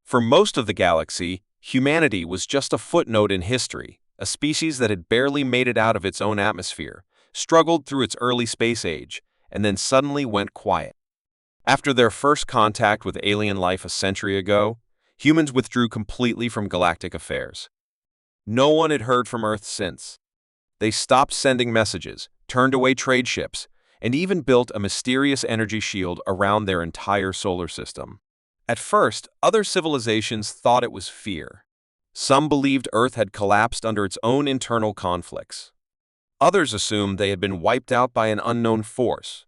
For most of the galaxy, humanity was just a footnote in history, a species that had barely made it out of its own atmosphere, struggled through its early space age, and then suddenly went quiet. After their first contact with alien life a century ago, humans withdrew completely from galactic affairs. No one had heard from Earth since. They stopped sending messages, turned away trade ships, and even built a mysterious energy shield around their entire solar system. At first, other civilizations thought it was fear. Some believed Earth had collapsed under its own internal conflicts. Others assumed they had been wiped out by an unknown force.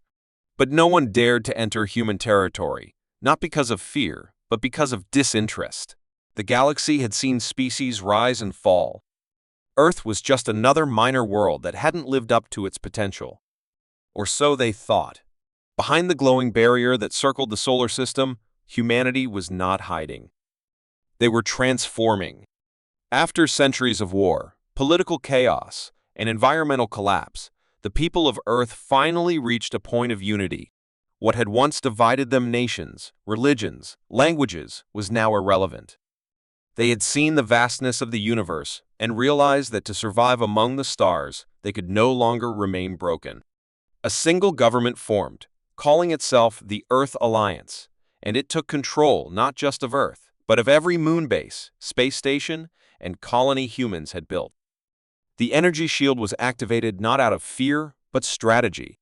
But no one dared to enter human territory, not because of fear, but because of disinterest. The galaxy had seen species rise and fall. Earth was just another minor world that hadn't lived up to its potential. Or so they thought. Behind the glowing barrier that circled the solar system, humanity was not hiding. They were transforming. After centuries of war, political chaos, and environmental collapse, the people of Earth finally reached a point of unity. What had once divided them nations, religions, languages, was now irrelevant. They had seen the vastness of the universe and realized that to survive among the stars, they could no longer remain broken. A single government formed, calling itself the Earth Alliance, and it took control not just of Earth, but of every moon base, space station, and colony humans had built. The energy shield was activated not out of fear, but strategy.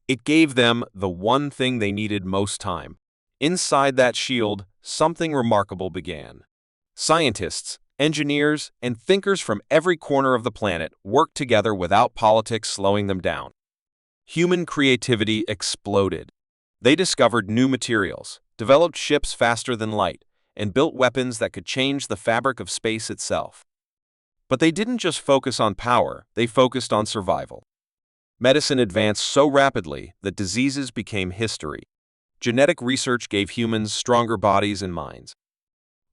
It gave them the one thing they needed most time. Inside that shield, something remarkable began. Scientists, engineers, and thinkers from every corner of the planet worked together without politics slowing them down. Human creativity exploded. They discovered new materials, developed ships faster than light, and built weapons that could change the fabric of space itself. But they didn't just focus on power, they focused on survival. Medicine advanced so rapidly that diseases became history. Genetic research gave humans stronger bodies and minds.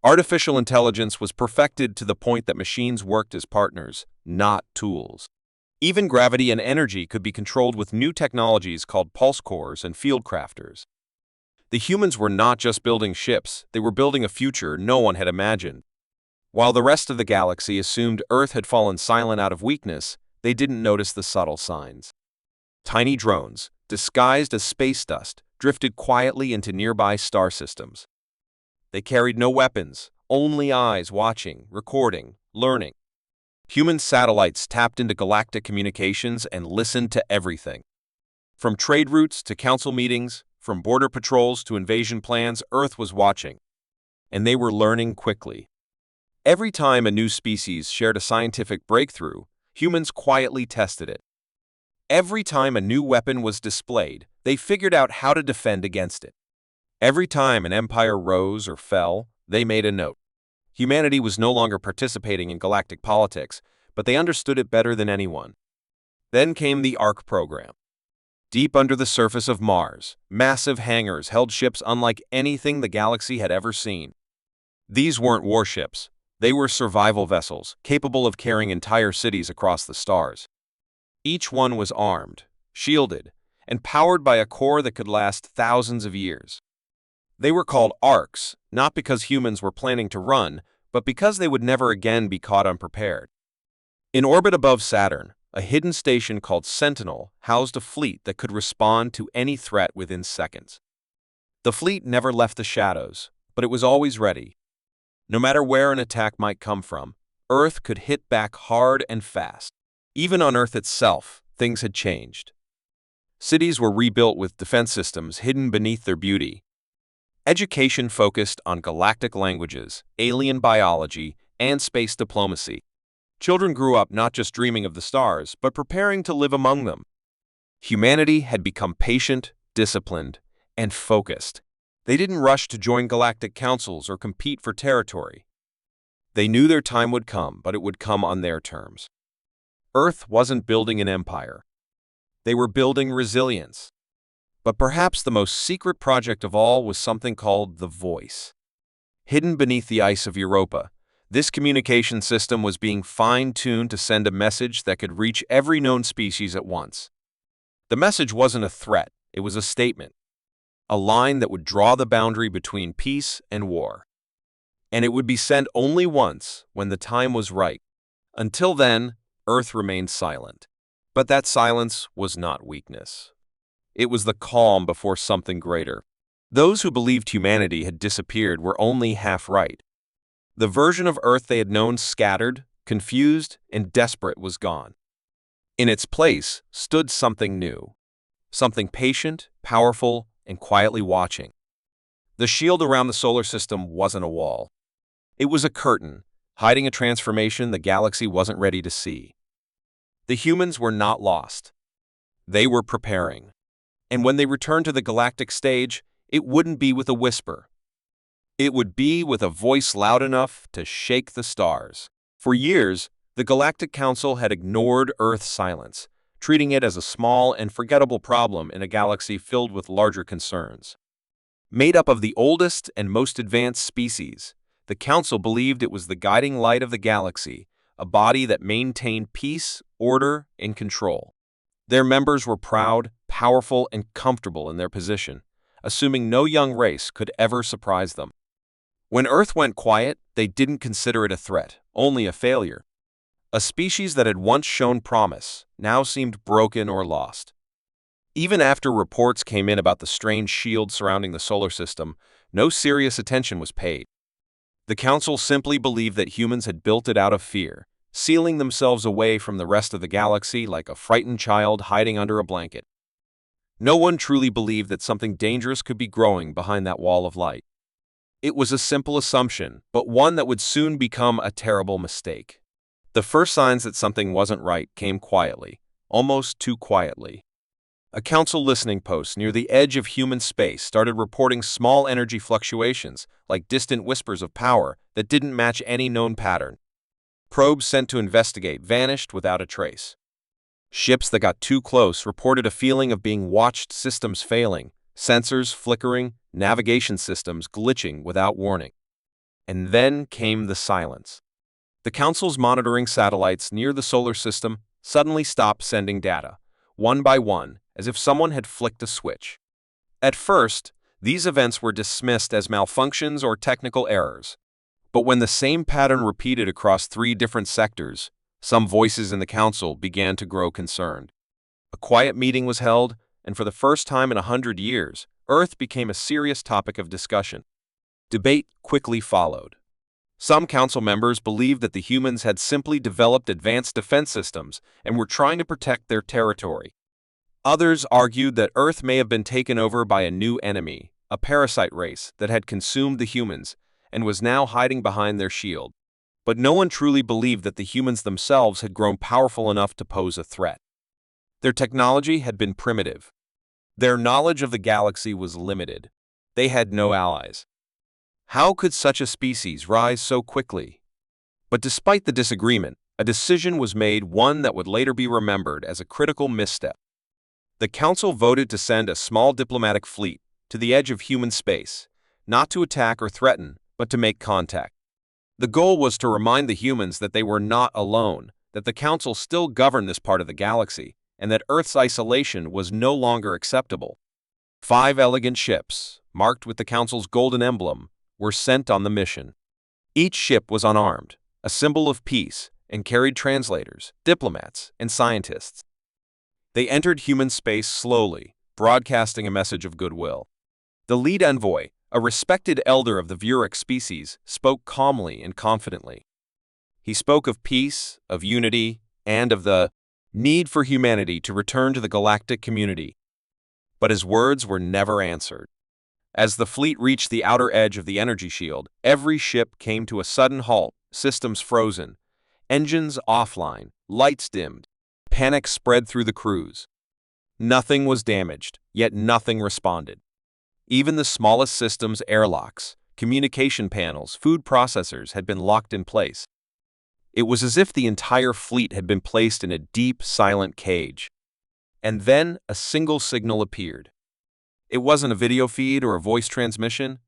Artificial intelligence was perfected to the point that machines worked as partners, not tools. Even gravity and energy could be controlled with new technologies called pulse cores and field crafters. The humans were not just building ships, they were building a future no one had imagined. While the rest of the galaxy assumed Earth had fallen silent out of weakness, they didn't notice the subtle signs. Tiny drones, disguised as space dust, drifted quietly into nearby star systems. They carried no weapons, only eyes watching, recording, learning. Human satellites tapped into galactic communications and listened to everything. From trade routes to council meetings, from border patrols to invasion plans, Earth was watching. And they were learning quickly. Every time a new species shared a scientific breakthrough, humans quietly tested it. Every time a new weapon was displayed, they figured out how to defend against it. Every time an empire rose or fell, they made a note. Humanity was no longer participating in galactic politics, but they understood it better than anyone. Then came the Ark program. Deep under the surface of Mars, massive hangars held ships unlike anything the galaxy had ever seen. These weren't warships. They were survival vessels, capable of carrying entire cities across the stars. Each one was armed, shielded, and powered by a core that could last thousands of years. They were called Orcs, not because humans were planning to run, but because they would never again be caught unprepared. In orbit above Saturn, a hidden station called Sentinel housed a fleet that could respond to any threat within seconds. The fleet never left the shadows, but it was always ready. No matter where an attack might come from, Earth could hit back hard and fast. Even on Earth itself, things had changed. Cities were rebuilt with defense systems hidden beneath their beauty. Education focused on galactic languages, alien biology, and space diplomacy. Children grew up not just dreaming of the stars, but preparing to live among them. Humanity had become patient, disciplined, and focused. They didn't rush to join galactic councils or compete for territory. They knew their time would come, but it would come on their terms. Earth wasn't building an empire. They were building resilience. But perhaps the most secret project of all was something called the Voice. Hidden beneath the ice of Europa, this communication system was being fine-tuned to send a message that could reach every known species at once. The message wasn't a threat, it was a statement. A line that would draw the boundary between peace and war. and it would be sent only once when the time was right. Until then, Earth remained silent. But that silence was not weakness. It was the calm before something greater. Those who believed humanity had disappeared were only half right. The version of Earth they had known scattered, confused, and desperate was gone. In its place stood something new, something patient, powerful, and quietly watching. The shield around the solar system wasn't a wall. It was a curtain, hiding a transformation the galaxy wasn't ready to see. The humans were not lost. They were preparing. And when they returned to the galactic stage, it wouldn't be with a whisper. It would be with a voice loud enough to shake the stars. For years, the Galactic Council had ignored Earth's silence, treating it as a small and forgettable problem in a galaxy filled with larger concerns. Made up of the oldest and most advanced species, the Council believed it was the guiding light of the galaxy, a body that maintained peace, order, and control. Their members were proud, powerful, and comfortable in their position, assuming no young race could ever surprise them. When Earth went quiet, they didn't consider it a threat, only a failure. A species that had once shown promise now seemed broken or lost. Even after reports came in about the strange shield surrounding the solar system, no serious attention was paid. The Council simply believed that humans had built it out of fear, sealing themselves away from the rest of the galaxy like a frightened child hiding under a blanket. No one truly believed that something dangerous could be growing behind that wall of light. It was a simple assumption, but one that would soon become a terrible mistake. The first signs that something wasn't right came quietly, almost too quietly. A council listening post near the edge of human space started reporting small energy fluctuations, like distant whispers of power that didn't match any known pattern. Probes sent to investigate vanished without a trace. Ships that got too close reported a feeling of being watched, systems failing, sensors flickering, navigation systems glitching without warning. And then came the silence. The Council's monitoring satellites near the solar system suddenly stopped sending data, one by one, as if someone had flicked a switch. At first, these events were dismissed as malfunctions or technical errors. But when the same pattern repeated across 3 different sectors, some voices in the Council began to grow concerned. A quiet meeting was held, and for the first time in 100 years, Earth became a serious topic of discussion. Debate quickly followed. Some council members believed that the humans had simply developed advanced defense systems and were trying to protect their territory. Others argued that Earth may have been taken over by a new enemy, a parasite race that had consumed the humans and was now hiding behind their shield. But no one truly believed that the humans themselves had grown powerful enough to pose a threat. Their technology had been primitive. Their knowledge of the galaxy was limited. They had no allies. How could such a species rise so quickly? But despite the disagreement, a decision was made, one that would later be remembered as a critical misstep. The Council voted to send a small diplomatic fleet to the edge of human space, not to attack or threaten, but to make contact. The goal was to remind the humans that they were not alone, that the Council still governed this part of the galaxy, and that Earth's isolation was no longer acceptable. 5 elegant ships, marked with the Council's golden emblem, were sent on the mission. Each ship was unarmed, a symbol of peace, and carried translators, diplomats, and scientists. They entered human space slowly, broadcasting a message of goodwill. The lead envoy, a respected elder of the Orcs species, spoke calmly and confidently. He spoke of peace, of unity, and of the need for humanity to return to the galactic community. But his words were never answered. As the fleet reached the outer edge of the energy shield, every ship came to a sudden halt, systems frozen, engines offline, lights dimmed. Panic spread through the crews. Nothing was damaged, yet nothing responded. Even the smallest systems, airlocks, communication panels, food processors, had been locked in place. It was as if the entire fleet had been placed in a deep, silent cage. And then a single signal appeared. It wasn't a video feed or a voice transmission.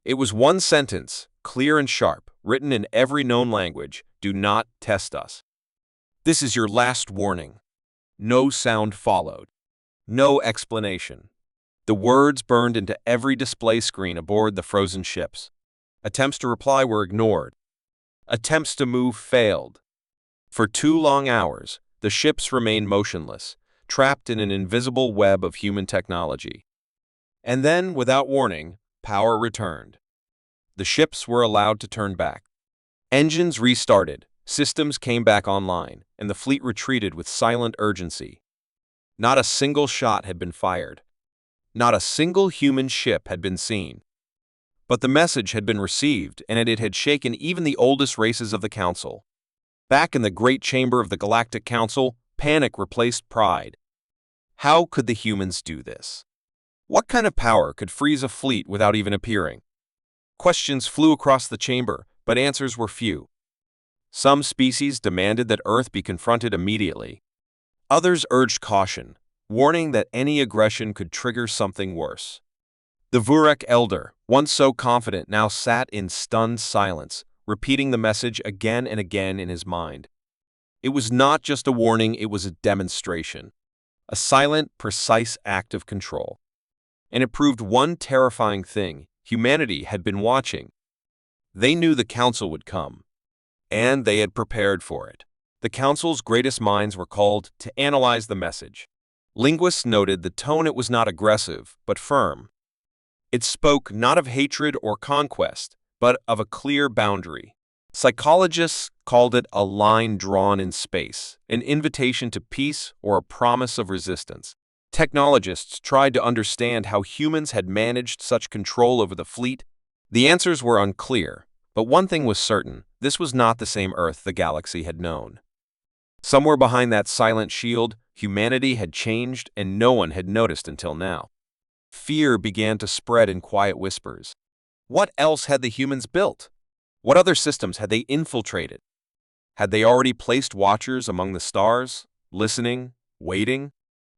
It was one sentence, clear and sharp, written in every known language: "Do not test us. This is your last warning." No sound followed. No explanation. The words burned into every display screen aboard the frozen ships. Attempts to reply were ignored. Attempts to move failed. For 2 long hours, the ships remained motionless, trapped in an invisible web of human technology. And then, without warning, power returned. The ships were allowed to turn back. Engines restarted, systems came back online, and the fleet retreated with silent urgency. Not a single shot had been fired. Not a single human ship had been seen. But the message had been received, and it had shaken even the oldest races of the Council. Back in the great chamber of the Galactic Council, panic replaced pride. How could the humans do this? What kind of power could freeze a fleet without even appearing? Questions flew across the chamber, but answers were few. Some species demanded that Earth be confronted immediately. Others urged caution, warning that any aggression could trigger something worse. The Vurek elder, once so confident, now sat in stunned silence, repeating the message again and again in his mind. It was not just a warning, it was a demonstration. A silent, precise act of control. And it proved one terrifying thing: humanity had been watching. They knew the Council would come. And they had prepared for it. The Council's greatest minds were called to analyze the message. Linguists noted the tone. It was not aggressive, but firm. It spoke not of hatred or conquest, but of a clear boundary. Psychologists called it a line drawn in space, an invitation to peace or a promise of resistance. Technologists tried to understand how humans had managed such control over the fleet. The answers were unclear, but one thing was certain: this was not the same Earth the galaxy had known. Somewhere behind that silent shield, humanity had changed, and no one had noticed until now. Fear began to spread in quiet whispers. What else had the humans built? What other systems had they infiltrated? Had they already placed watchers among the stars, listening, waiting?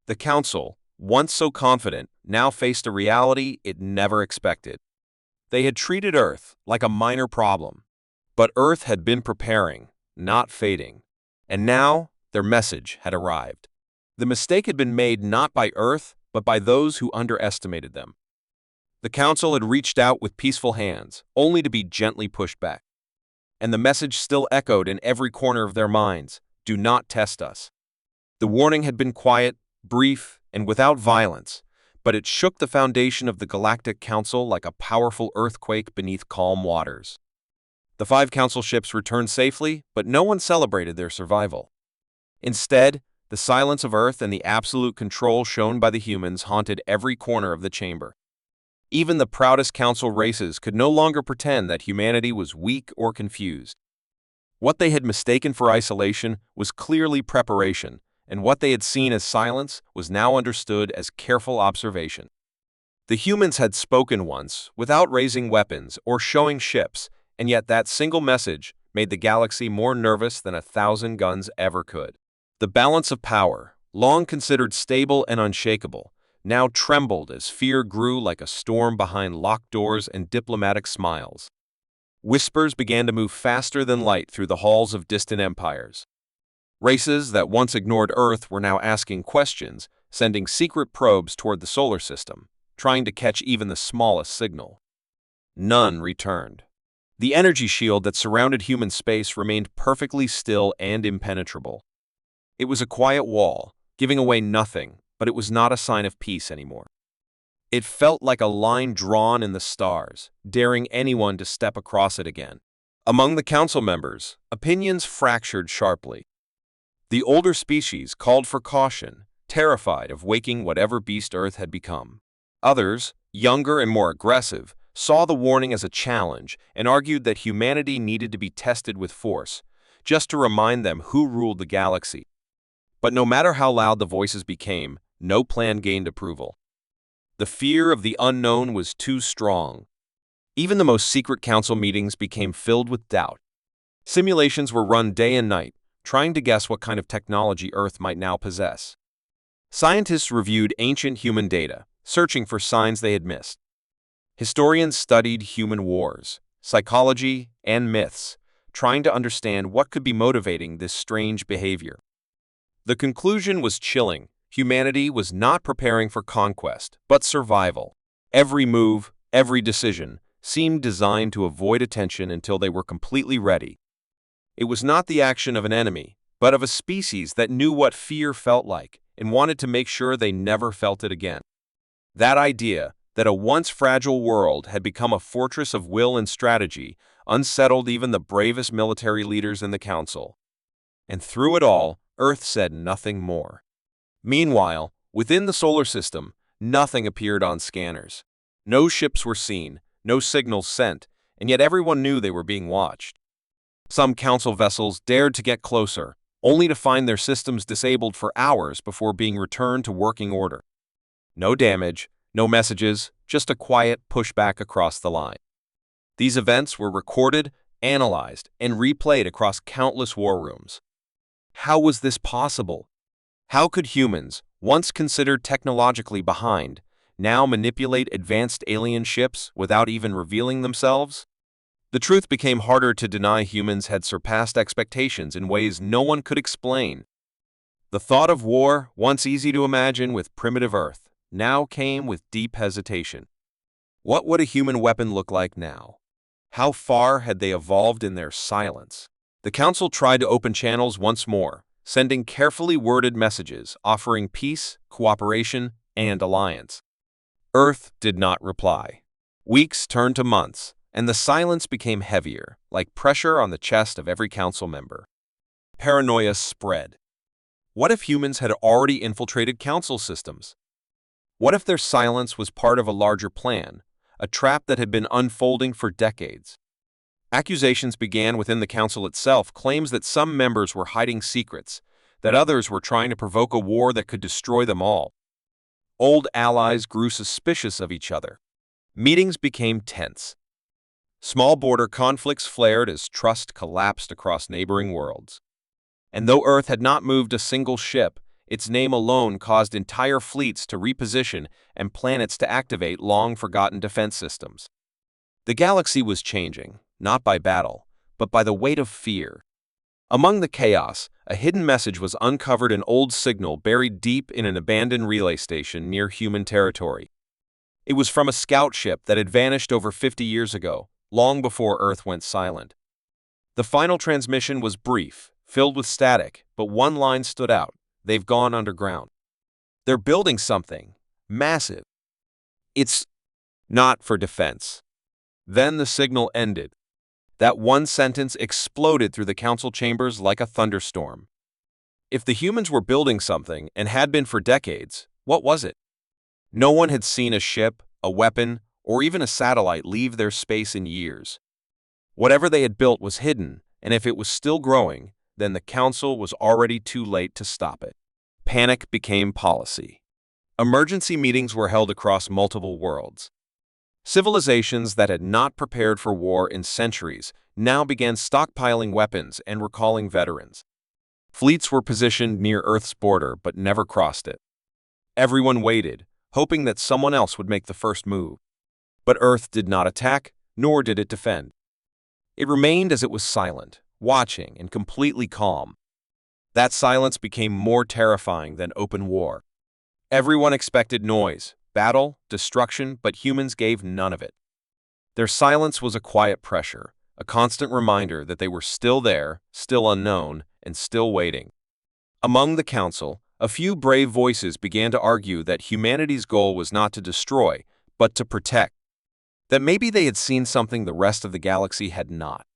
The Council, once so confident, now faced a reality it never expected. They had treated Earth like a minor problem. But Earth had been preparing, not fading. And now, their message had arrived. The mistake had been made not by Earth, but by those who underestimated them. The Council had reached out with peaceful hands, only to be gently pushed back. And the message still echoed in every corner of their minds: do not test us. The warning had been quiet, brief, and without violence, but it shook the foundation of the Galactic Council like a powerful earthquake beneath calm waters. The 5 Council ships returned safely, but no one celebrated their survival. Instead, the silence of Earth and the absolute control shown by the humans haunted every corner of the chamber. Even the proudest Council races could no longer pretend that humanity was weak or confused. What they had mistaken for isolation was clearly preparation, and what they had seen as silence was now understood as careful observation. The humans had spoken once, without raising weapons or showing ships, and yet that single message made the galaxy more nervous than 1,000 guns ever could. The balance of power, long considered stable and unshakable, now trembled as fear grew like a storm behind locked doors and diplomatic smiles. Whispers began to move faster than light through the halls of distant empires. Races that once ignored Earth were now asking questions, sending secret probes toward the solar system, trying to catch even the smallest signal. None returned. The energy shield that surrounded human space remained perfectly still and impenetrable. It was a quiet wall, giving away nothing, but it was not a sign of peace anymore. It felt like a line drawn in the stars, daring anyone to step across it again. Among the Council members, opinions fractured sharply. The older species called for caution, terrified of waking whatever beast Earth had become. Others, younger and more aggressive, saw the warning as a challenge and argued that humanity needed to be tested with force, just to remind them who ruled the galaxy. But no matter how loud the voices became, no plan gained approval. The fear of the unknown was too strong. Even the most secret council meetings became filled with doubt. Simulations were run day and night, trying to guess what kind of technology Earth might now possess. Scientists reviewed ancient human data, searching for signs they had missed. Historians studied human wars, psychology, and myths, trying to understand what could be motivating this strange behavior. The conclusion was chilling. Humanity was not preparing for conquest, but survival. Every move, every decision, seemed designed to avoid attention until they were completely ready. It was not the action of an enemy, but of a species that knew what fear felt like and wanted to make sure they never felt it again. That idea, that a once fragile world had become a fortress of will and strategy, unsettled even the bravest military leaders in the council. And through it all, Earth said nothing more. Meanwhile, within the solar system, nothing appeared on scanners. No ships were seen, no signals sent, and yet everyone knew they were being watched. Some council vessels dared to get closer, only to find their systems disabled for hours before being returned to working order. No damage, no messages, just a quiet pushback across the line. These events were recorded, analyzed, and replayed across countless war rooms. How was this possible? How could humans, once considered technologically behind, now manipulate advanced alien ships without even revealing themselves? The truth became harder to deny. Humans had surpassed expectations in ways no one could explain. The thought of war, once easy to imagine with primitive Earth, now came with deep hesitation. What would a human weapon look like now? How far had they evolved in their silence? The Council tried to open channels once more, sending carefully worded messages offering peace, cooperation, and alliance. Earth did not reply. Weeks turned to months, and the silence became heavier, like pressure on the chest of every council member. Paranoia spread. What if humans had already infiltrated council systems? What if their silence was part of a larger plan, a trap that had been unfolding for decades? Accusations began within the council itself, claims that some members were hiding secrets, that others were trying to provoke a war that could destroy them all. Old allies grew suspicious of each other. Meetings became tense. Small border conflicts flared as trust collapsed across neighboring worlds. And though Earth had not moved a single ship, its name alone caused entire fleets to reposition and planets to activate long-forgotten defense systems. The galaxy was changing, not by battle, but by the weight of fear. Among the chaos, a hidden message was uncovered, an old signal buried deep in an abandoned relay station near human territory. It was from a scout ship that had vanished over 50 years ago, long before Earth went silent. The final transmission was brief, filled with static, but one line stood out: they've gone underground. They're building something massive. It's not for defense. Then the signal ended. That one sentence exploded through the council chambers like a thunderstorm. If the humans were building something and had been for decades, what was it? No one had seen a ship, a weapon, or even a satellite leave their space in years. Whatever they had built was hidden, and if it was still growing, then the council was already too late to stop it. Panic became policy. Emergency meetings were held across multiple worlds. Civilizations that had not prepared for war in centuries now began stockpiling weapons and recalling veterans. Fleets were positioned near Earth's border but never crossed it. Everyone waited, hoping that someone else would make the first move. But Earth did not attack, nor did it defend. It remained as it was, silent, watching, and completely calm. That silence became more terrifying than open war. Everyone expected noise, battle, destruction, but humans gave none of it. Their silence was a quiet pressure, a constant reminder that they were still there, still unknown, and still waiting. Among the council, a few brave voices began to argue that humanity's goal was not to destroy, but to protect. That maybe they had seen something the rest of the galaxy had not.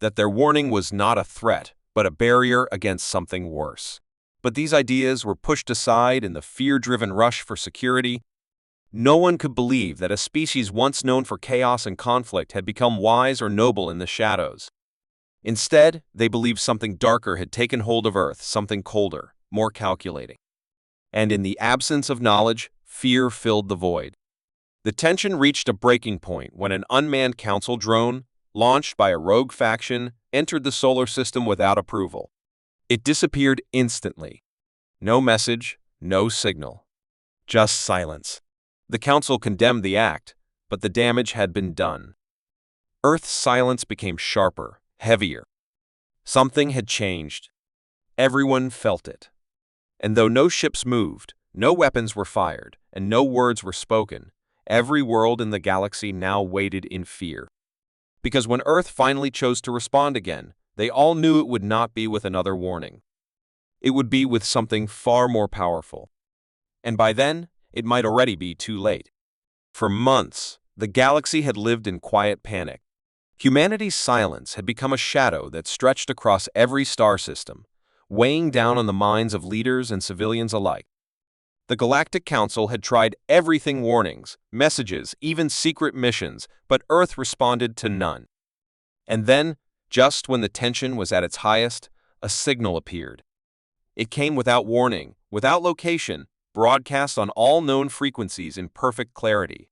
That their warning was not a threat, but a barrier against something worse. But these ideas were pushed aside in the fear-driven rush for security. No one could believe that a species once known for chaos and conflict had become wise or noble in the shadows. Instead, they believed something darker had taken hold of Earth, something colder, more calculating. And in the absence of knowledge, fear filled the void. The tension reached a breaking point when an unmanned council drone, launched by a rogue faction, entered the solar system without approval. It disappeared instantly. No message, no signal. Just silence. The council condemned the act, but the damage had been done. Earth's silence became sharper, heavier. Something had changed. Everyone felt it. And though no ships moved, no weapons were fired, and no words were spoken, Every world in the galaxy now waited in fear. Because when Earth finally chose to respond again, they all knew it would not be with another warning. It would be with something far more powerful. And by then, it might already be too late. For months, the galaxy had lived in quiet panic. Humanity's silence had become a shadow that stretched across every star system, weighing down on the minds of leaders and civilians alike. The Galactic Council had tried everything: warnings, messages, even secret missions, but Earth responded to none. And then, just when the tension was at its highest, a signal appeared. It came without warning, without location, broadcast on all known frequencies in perfect clarity.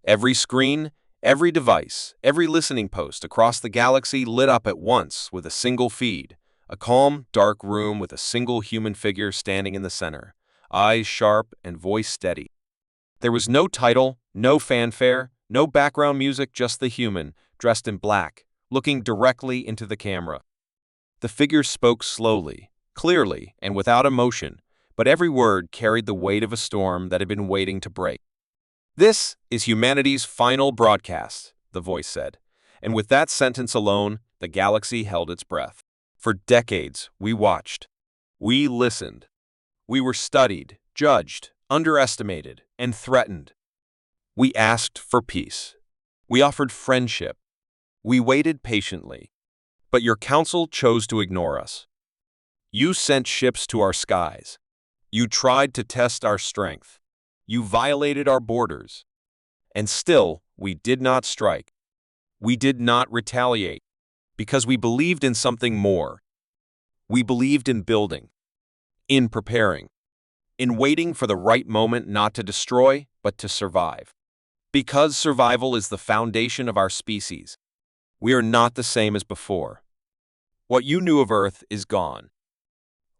Every screen, every device, every listening post across the galaxy lit up at once with a single feed, a calm, dark room with a single human figure standing in the center, eyes sharp and voice steady. There was no title, no fanfare, no background music, just the human, dressed in black, looking directly into the camera. The figure spoke slowly, clearly, and without emotion, but every word carried the weight of a storm that had been waiting to break. "This is humanity's final broadcast," the voice said, and with that sentence alone, the galaxy held its breath. For decades, we watched. We listened. We were studied, judged, underestimated, and threatened. We asked for peace. We offered friendship. We waited patiently. But your council chose to ignore us. You sent ships to our skies. You tried to test our strength. You violated our borders. And still, we did not strike. We did not retaliate, because we believed in something more. We believed in building, in preparing, in waiting for the right moment, not to destroy, but to survive. Because survival is the foundation of our species. We are not the same as before. What you knew of Earth is gone.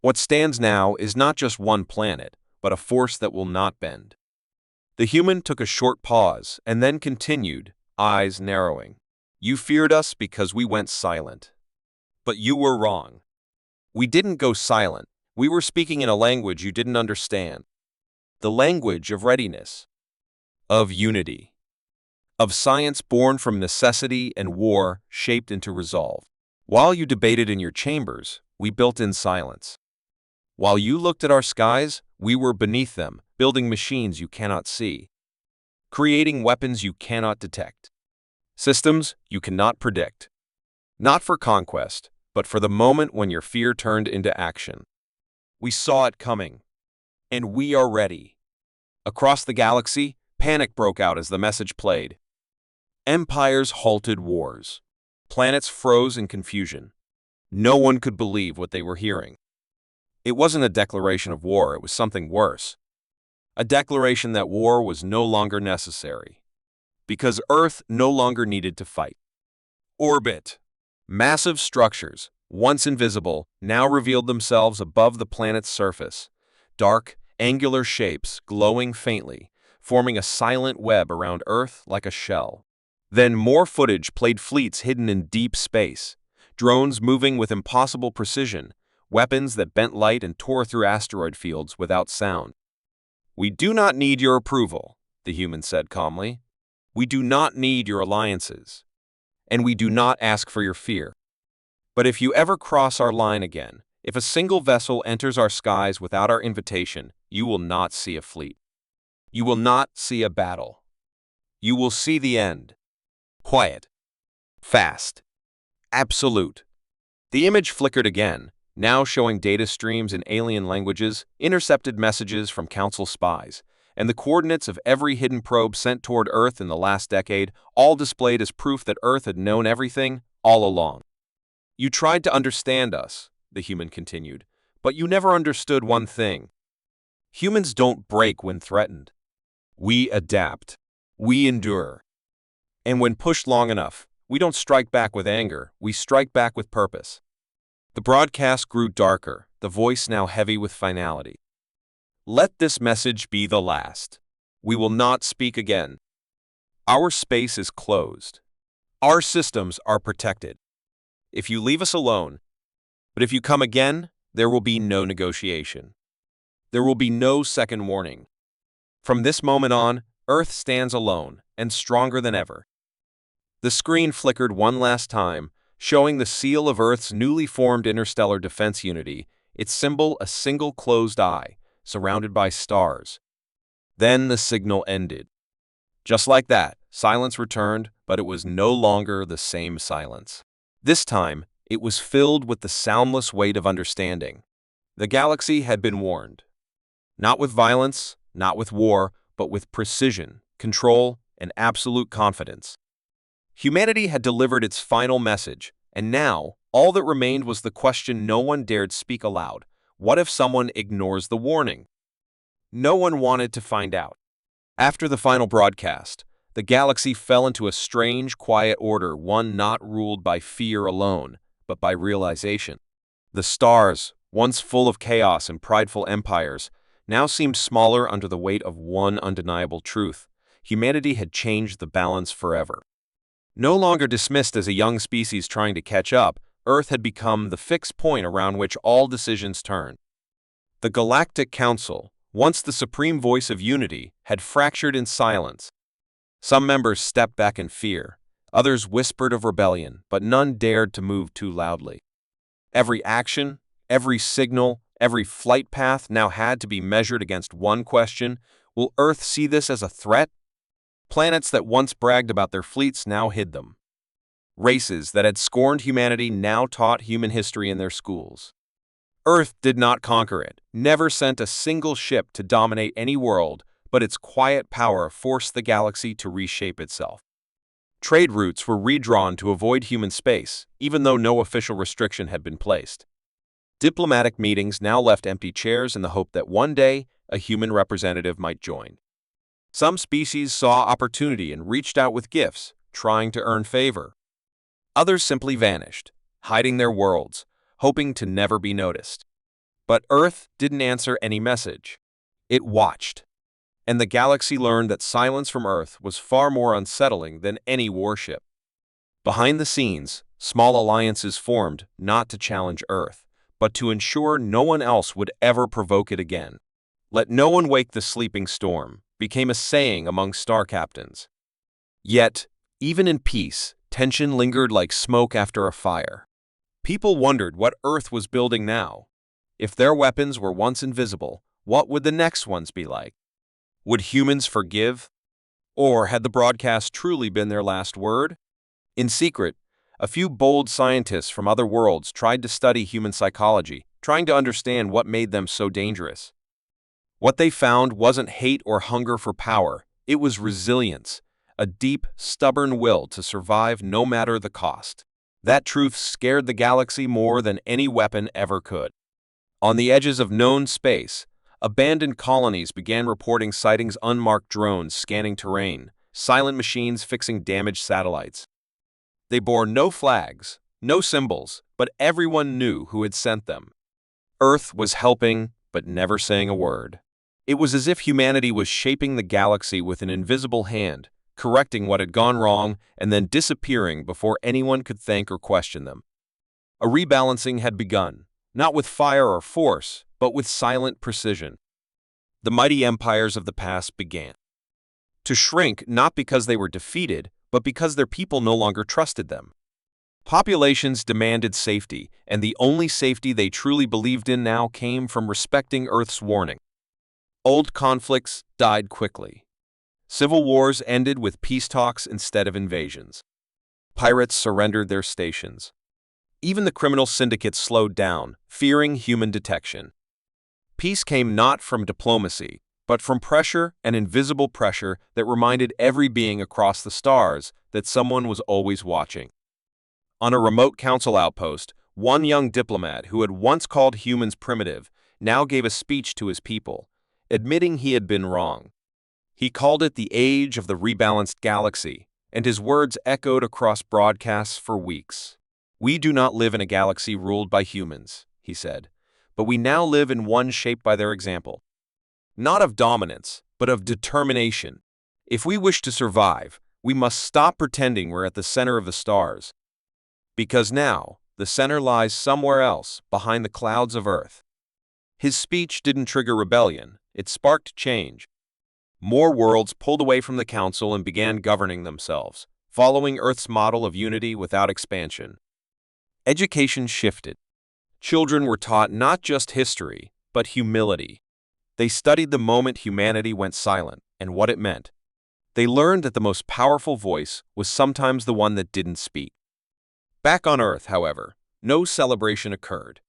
What stands now is not just one planet, but a force that will not bend. The human took a short pause and then continued, eyes narrowing. You feared us because we went silent. But you were wrong. We didn't go silent. We were speaking in a language you didn't understand. The language of readiness, of unity, of science born from necessity and war shaped into resolve. While you debated in your chambers, we built in silence. While you looked at our skies, we were beneath them, building machines you cannot see, creating weapons you cannot detect, systems you cannot predict. Not for conquest, but for the moment when your fear turned into action. We saw it coming, and we are ready. Across the galaxy, panic broke out as the message played. Empires halted wars. Planets froze in confusion. No one could believe what they were hearing. It wasn't a declaration of war, it was something worse. A declaration that war was no longer necessary. Because Earth no longer needed to fight. Orbit. Massive structures, once invisible, now revealed themselves above the planet's surface. Dark, angular shapes glowing faintly, forming a silent web around Earth like a shell. Then more footage played: fleets hidden in deep space, drones moving with impossible precision, weapons that bent light and tore through asteroid fields without sound. We do not need your approval, the human said calmly. We do not need your alliances. And we do not ask for your fear. But if you ever cross our line again, if a single vessel enters our skies without our invitation, you will not see a fleet. You will not see a battle. You will see the end. Quiet. Fast. Absolute. The image flickered again, now showing data streams in alien languages, intercepted messages from Council spies, and the coordinates of every hidden probe sent toward Earth in the last decade, all displayed as proof that Earth had known everything all along. You tried to understand us, the human continued, but you never understood one thing. Humans don't break when threatened. We adapt. We endure. And when pushed long enough, we don't strike back with anger, we strike back with purpose. The broadcast grew darker, the voice now heavy with finality. Let this message be the last. We will not speak again. Our space is closed. Our systems are protected. If you leave us alone, but if you come again, there will be no negotiation. There will be no second warning. From this moment on, Earth stands alone and stronger than ever. The screen flickered one last time, showing the seal of Earth's newly formed interstellar defense unity, its symbol a single closed eye, surrounded by stars. Then the signal ended. Just like that, silence returned, but it was no longer the same silence. This time, it was filled with the soundless weight of understanding. The galaxy had been warned. Not with violence, not with war, but with precision, control, and absolute confidence. Humanity had delivered its final message, and now, all that remained was the question no one dared speak aloud. What if someone ignores the warning? No one wanted to find out. After the final broadcast, the galaxy fell into a strange, quiet order, one not ruled by fear alone, but by realization. The stars, once full of chaos and prideful empires, now seemed smaller under the weight of one undeniable truth. Humanity had changed the balance forever. No longer dismissed as a young species trying to catch up, Earth had become the fixed point around which all decisions turned. The Galactic Council, once the supreme voice of unity, had fractured in silence. Some members stepped back in fear, others whispered of rebellion, but none dared to move too loudly. Every action, every signal, every flight path now had to be measured against one question: will Earth see this as a threat? Planets that once bragged about their fleets now hid them. Races that had scorned humanity now taught human history in their schools. Earth did not conquer it, never sent a single ship to dominate any world, but its quiet power forced the galaxy to reshape itself. Trade routes were redrawn to avoid human space, even though no official restriction had been placed. Diplomatic meetings now left empty chairs in the hope that one day a human representative might join. Some species saw opportunity and reached out with gifts, trying to earn favor. Others simply vanished, hiding their worlds, hoping to never be noticed. But Earth didn't answer any message. It watched. And the galaxy learned that silence from Earth was far more unsettling than any warship. Behind the scenes, small alliances formed not to challenge Earth, but to ensure no one else would ever provoke it again. "Let no one wake the sleeping storm" became a saying among star captains. Yet, even in peace, tension lingered like smoke after a fire. People wondered what Earth was building now. If their weapons were once invisible, what would the next ones be like? Would humans forgive? Or had the broadcast truly been their last word? In secret, a few bold scientists from other worlds tried to study human psychology, trying to understand what made them so dangerous. What they found wasn't hate or hunger for power, it was resilience, a deep, stubborn will to survive no matter the cost. That truth scared the galaxy more than any weapon ever could. On the edges of known space, abandoned colonies began reporting sightings: unmarked drones scanning terrain, silent machines fixing damaged satellites. They bore no flags, no symbols, but everyone knew who had sent them. Earth was helping, but never saying a word. It was as if humanity was shaping the galaxy with an invisible hand, correcting what had gone wrong and then disappearing before anyone could thank or question them. A rebalancing had begun, not with fire or force, but with silent precision. The mighty empires of the past began to shrink, not because they were defeated, but because their people no longer trusted them. Populations demanded safety, and the only safety they truly believed in now came from respecting Earth's warning. Old conflicts died quickly. Civil wars ended with peace talks instead of invasions. Pirates surrendered their stations. Even the criminal syndicates slowed down, fearing human detection. Peace came not from diplomacy, but from pressure, an invisible pressure that reminded every being across the stars that someone was always watching. On a remote council outpost, one young diplomat who had once called humans primitive now gave a speech to his people, admitting he had been wrong. He called it the age of the rebalanced galaxy, and his words echoed across broadcasts for weeks. "We do not live in a galaxy ruled by humans," he said, "but we now live in one shaped by their example. Not of dominance, but of determination. If we wish to survive, we must stop pretending we're at the center of the stars. Because now, the center lies somewhere else, behind the clouds of Earth." His speech didn't trigger rebellion, it sparked change. More worlds pulled away from the Council and began governing themselves, following Earth's model of unity without expansion. Education shifted. Children were taught not just history, but humility. They studied the moment humanity went silent and what it meant. They learned that the most powerful voice was sometimes the one that didn't speak. Back on Earth, however, no celebration occurred.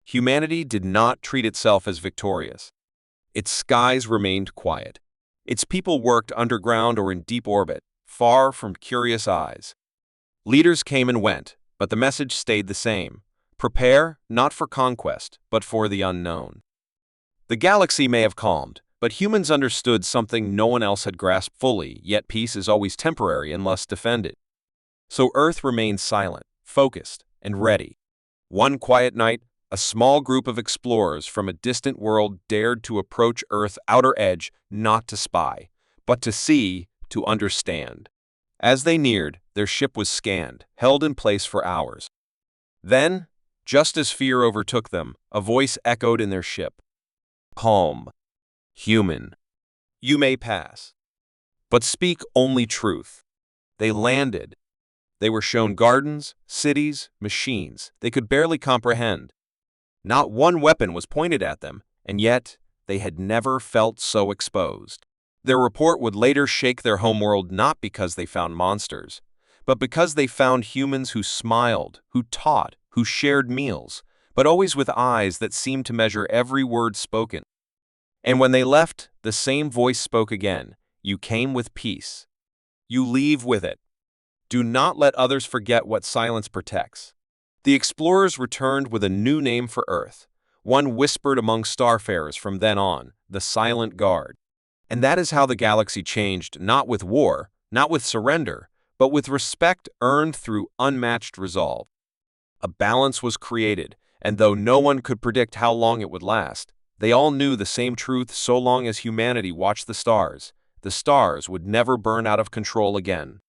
Humanity did not treat itself as victorious. Its skies remained quiet. Its people worked underground or in deep orbit, far from curious eyes. Leaders came and went, but the message stayed the same. Prepare, not for conquest, but for the unknown. The galaxy may have calmed, but humans understood something no one else had grasped fully, yet peace is always temporary unless defended. So Earth remained silent, focused, and ready. One quiet night, a small group of explorers from a distant world dared to approach Earth's outer edge not to spy, but to see, to understand. As they neared, their ship was scanned, held in place for hours. Then, just as fear overtook them, a voice echoed in their ship. Calm. Human. You may pass. But speak only truth. They landed. They were shown gardens, cities, machines they could barely comprehend. Not one weapon was pointed at them, and yet they had never felt so exposed. Their report would later shake their homeworld not because they found monsters, but because they found humans who smiled, who taught, who shared meals, but always with eyes that seemed to measure every word spoken. And when they left, the same voice spoke again. You came with peace. You leave with it. Do not let others forget what silence protects. The explorers returned with a new name for Earth, one whispered among starfarers from then on, the Silent Guard. And that is how the galaxy changed, not with war, not with surrender, but with respect earned through unmatched resolve. A balance was created, and though no one could predict how long it would last, they all knew the same truth: so long as humanity watched the stars would never burn out of control again.